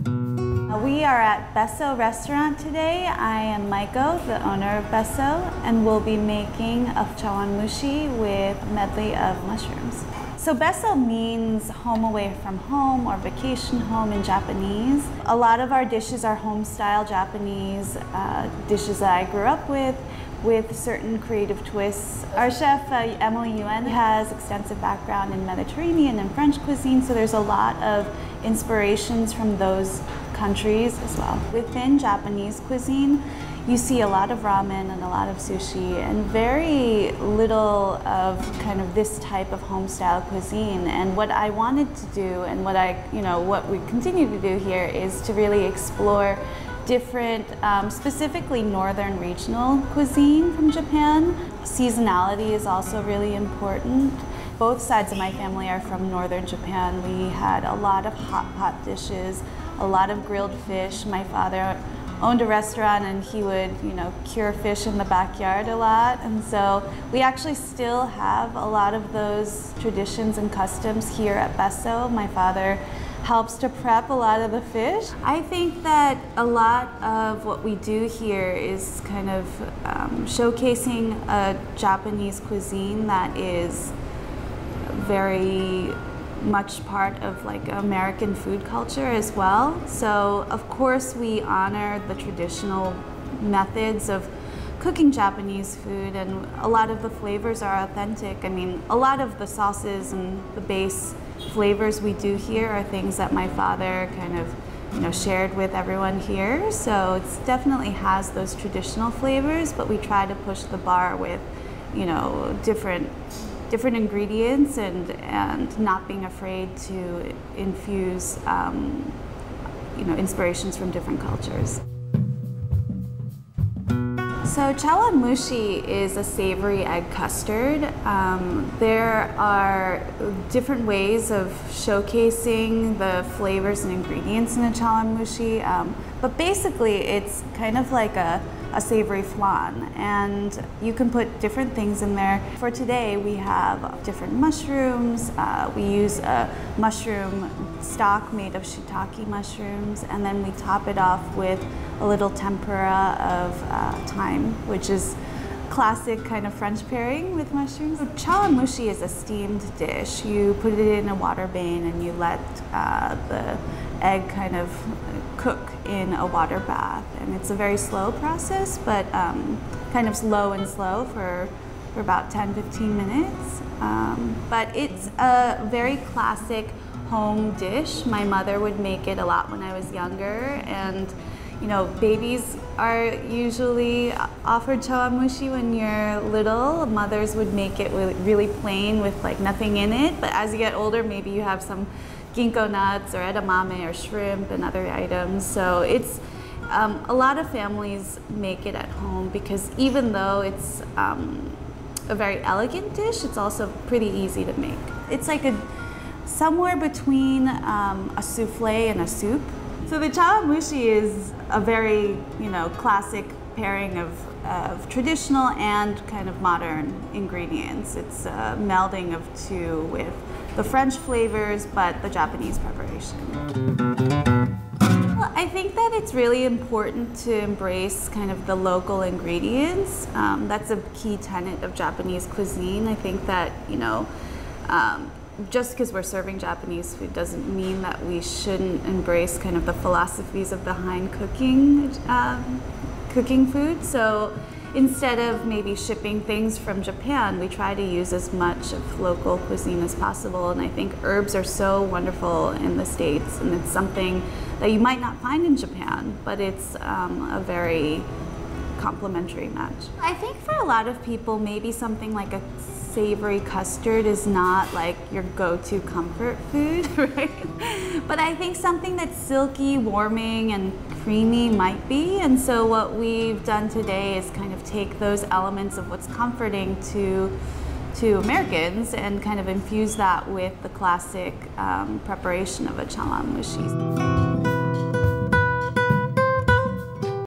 We are at Bessou restaurant today. I am Maiko, the owner of Bessou, and we'll be making a chawanmushi with a medley of mushrooms. So Bessou means home away from home or vacation home in Japanese. A lot of our dishes are home-style Japanese dishes that I grew up with certain creative twists. Our chef, Emily Yuen, has extensive background in Mediterranean and French cuisine, so there's a lot of inspirations from those countries as well. Within Japanese cuisine, you see a lot of ramen and a lot of sushi and very little of kind of this type of home style cuisine. And what I wanted to do and what we continue to do here is to really explore different, specifically northern regional cuisine from Japan. Seasonality is also really important. Both sides of my family are from northern Japan. We had a lot of hot pot dishes, a lot of grilled fish. My father owned a restaurant and he would, cure fish in the backyard a lot. And so we actually still have a lot of those traditions and customs here at Bessou. My father helps to prep a lot of the fish. I think that a lot of what we do here is kind of showcasing a Japanese cuisine that is very much part of like American food culture as well. So of course we honor the traditional methods of cooking Japanese food, and a lot of the flavors are authentic. I mean, a lot of the sauces and the base flavors we do here are things that my father kind of shared with everyone here. So it definitely has those traditional flavors, but we try to push the bar with different ingredients and not being afraid to infuse inspirations from different cultures. So chawanmushi is a savory egg custard. There are different ways of showcasing the flavors and ingredients in a chawanmushi, but basically it's kind of like a savory flan, and you can put different things in there. For today we have different mushrooms. We use a mushroom stock made of shiitake mushrooms, and then we top it off with a little tempura of thyme, which is classic kind of French pairing with mushrooms. So chawanmushi is a steamed dish. You put it in a water bain and you let the egg kind of cook in a water bath, and it's a very slow process, but kind of slow and slow for about 10-15 minutes. But it's a very classic home dish. My mother would make it a lot when I was younger, and babies are usually offered chawanmushi when you're little. Mothers would make it really plain with like nothing in it, but as you get older, maybe you have some ginkgo nuts or edamame or shrimp and other items. So it's a lot of families make it at home because even though it's a very elegant dish, it's also pretty easy to make. It's like somewhere between a souffle and a soup. So the chawanmushi is a very classic pairing of traditional and kind of modern ingredients. It's a melding of two with the French flavors, but the Japanese preparation. Well, I think that it's really important to embrace kind of the local ingredients. That's a key tenet of Japanese cuisine. I think that, just because we're serving Japanese food doesn't mean that we shouldn't embrace kind of the philosophies of behind cooking food. So instead of maybe shipping things from Japan, we try to use as much of local cuisine as possible. And I think herbs are so wonderful in the States, and it's something that you might not find in Japan, but it's a very complementary match. I think for a lot of people, maybe something like a savory custard is not like your go-to comfort food, right? But I think something that's silky, warming, and creamy might be. And so what we've done today is kind of take those elements of what's comforting to Americans and kind of infuse that with the classic preparation of a chawanmushi.